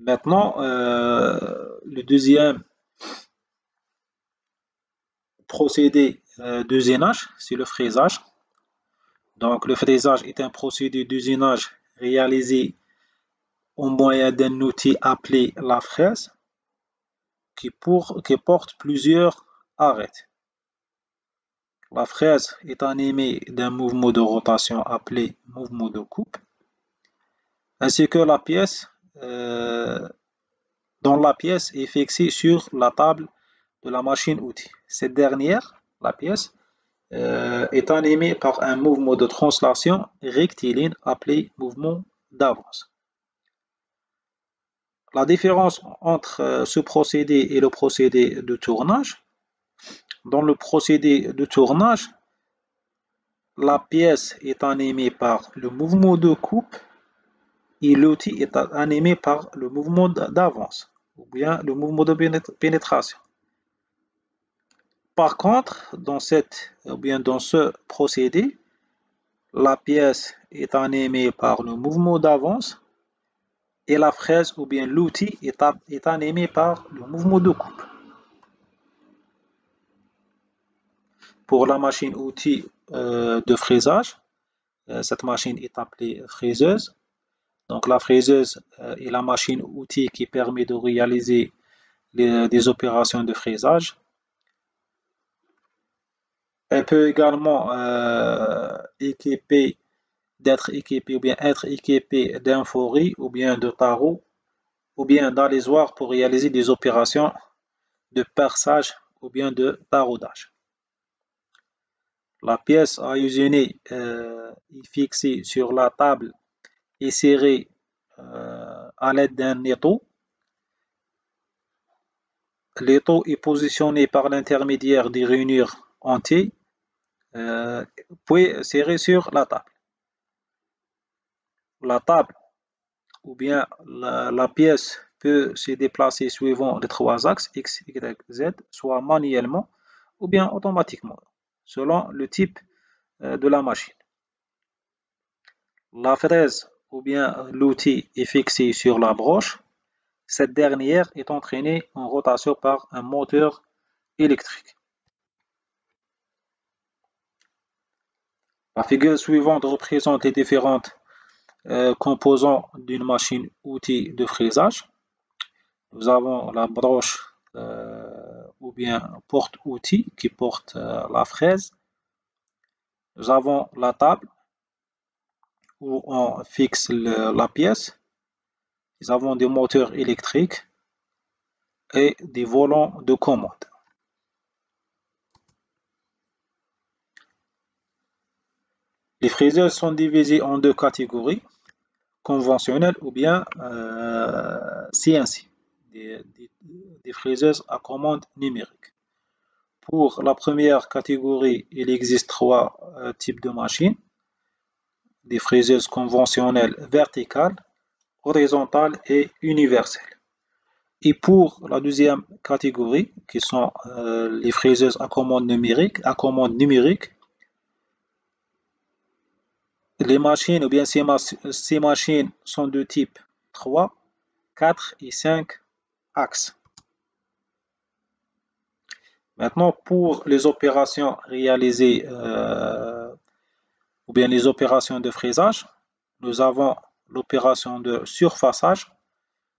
Maintenant, le deuxième procédé d'usinage, c'est le fraisage. Donc, le fraisage est un procédé d'usinage réalisé au moyen d'un outil appelé la fraise qui porte plusieurs arêtes. La fraise est animée d'un mouvement de rotation appelé mouvement de coupe, ainsi que la pièce dont la pièce est fixée sur la table de la machine-outil. Cette dernière, la pièce, est animée par un mouvement de translation rectiligne appelé mouvement d'avance. La différence entre ce procédé et le procédé de tournage, dans le procédé de tournage, la pièce est animée par le mouvement de coupe et l'outil est animé par le mouvement d'avance ou bien le mouvement de pénétration. Par contre, dans ce procédé, la pièce est animée par le mouvement d'avance et la fraise ou bien l'outil est animé par le mouvement de coupe. Pour la machine-outil de fraisage, cette machine est appelée fraiseuse. Donc la fraiseuse est la machine-outil qui permet de réaliser des opérations de fraisage. Elle peut également être équipée d'un faury ou bien de tarot ou bien d'alésoir pour réaliser des opérations de perçage ou bien de taraudage. La pièce à usiner est fixée sur la table et serrée à l'aide d'un étau. L'étau est positionné par l'intermédiaire des rainures en T, puis serré sur la table. La table ou bien la pièce peut se déplacer suivant les trois axes X, Y, Z, soit manuellement ou bien automatiquement, selon le type de la machine. La fraise ou bien l'outil est fixé sur la broche. Cette dernière est entraînée en rotation par un moteur électrique. La figure suivante représente les différentes composants d'une machine-outil de fraisage. Nous avons la broche ou bien porte-outil qui porte la fraise. Nous avons la table où on fixe la pièce. Nous avons des moteurs électriques et des volants de commande. Les fraiseuses sont divisées en deux catégories, conventionnelles ou bien CNC, des fraiseuses à commande numérique. Pour la première catégorie, il existe trois types de machines, des fraiseuses conventionnelles verticales, horizontales et universelles. Et pour la deuxième catégorie, qui sont les fraiseuses à commande numérique, les machines ou bien ces machines sont de type 3, 4 et 5 axes. Maintenant, pour les opérations réalisées ou bien les opérations de fraisage, nous avons l'opération de surfaçage.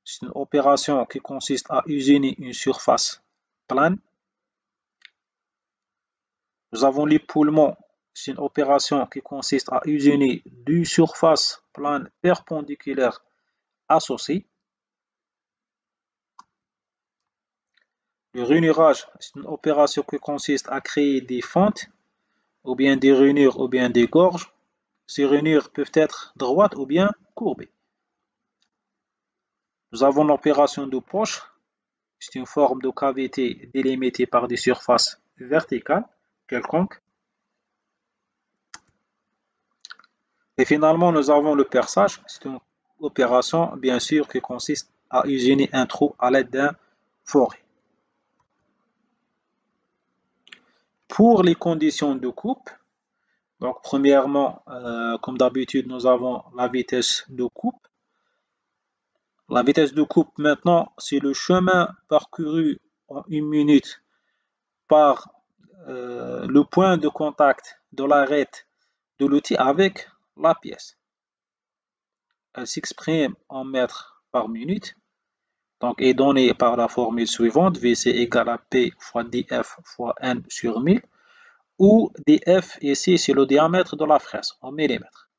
C'est une opération qui consiste à usiner une surface plane. Nous avons l'époulement. C'est une opération qui consiste à usiner deux surfaces planes perpendiculaires associées. Le rainurage, c'est une opération qui consiste à créer des fentes, ou bien des rainures, ou bien des gorges. Ces rainures peuvent être droites ou bien courbées. Nous avons l'opération de poche. C'est une forme de cavité délimitée par des surfaces verticales quelconques. Et finalement, nous avons le perçage. C'est une opération, bien sûr, qui consiste à usiner un trou à l'aide d'un forêt. Pour les conditions de coupe, donc premièrement, comme d'habitude, nous avons la vitesse de coupe. La vitesse de coupe maintenant, c'est le chemin parcouru en 1 minute par le point de contact de l'arête de l'outil avec la pièce. Elle s'exprime en mètres par minute, donc est donnée par la formule suivante, Vc égale à P fois df fois n sur 1000, où df ici c'est le diamètre de la fraise en millimètres.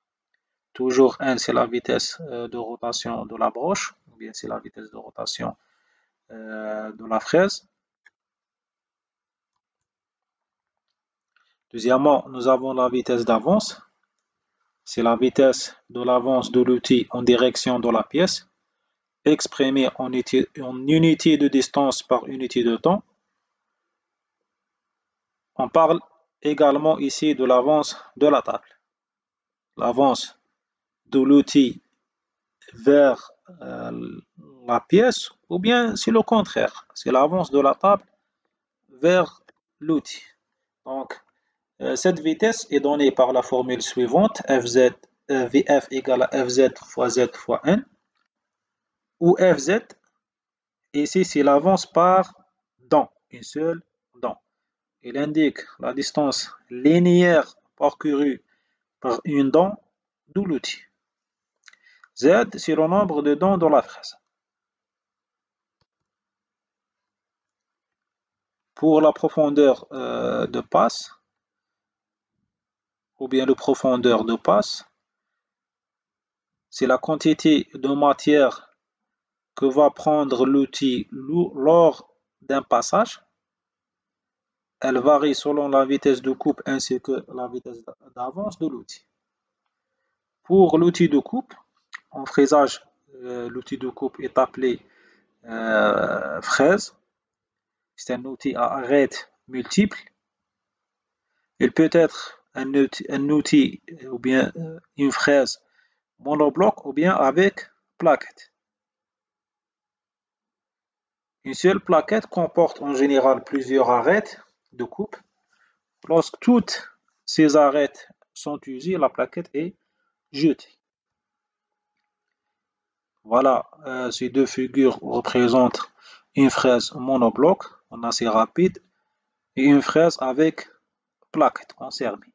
Toujours n c'est la vitesse de rotation de la broche, ou bien c'est la vitesse de rotation de la fraise. Deuxièmement, nous avons la vitesse d'avance. C'est la vitesse de l'avance de l'outil en direction de la pièce, exprimée en unité de distance par unité de temps. On parle également ici de l'avance de la table. L'avance de l'outil vers la pièce, ou bien c'est le contraire, c'est l'avance de la table vers l'outil. Donc, cette vitesse est donnée par la formule suivante, Vf égale à Fz fois Z fois N, où Fz, ici c'est l'avance par dent, une seule dent. Il indique la distance linéaire parcourue par une dent de l'outil. Z, c'est le nombre de dents de la fraise. Pour la profondeur de passe, ou bien le profondeur de passe, c'est la quantité de matière que va prendre l'outil lors d'un passage. Elle varie selon la vitesse de coupe ainsi que la vitesse d'avance de l'outil. Pour l'outil de coupe, en fraisage, l'outil de coupe est appelé fraise. C'est un outil à arêtes multiples. Il peut être un outil ou bien une fraise monobloc ou bien avec plaquette. Une seule plaquette comporte en général plusieurs arêtes de coupe. Lorsque toutes ces arêtes sont usées, la plaquette est jetée. Voilà, ces deux figures représentent une fraise monobloc en acier rapide et une fraise avec plaquette en céramique.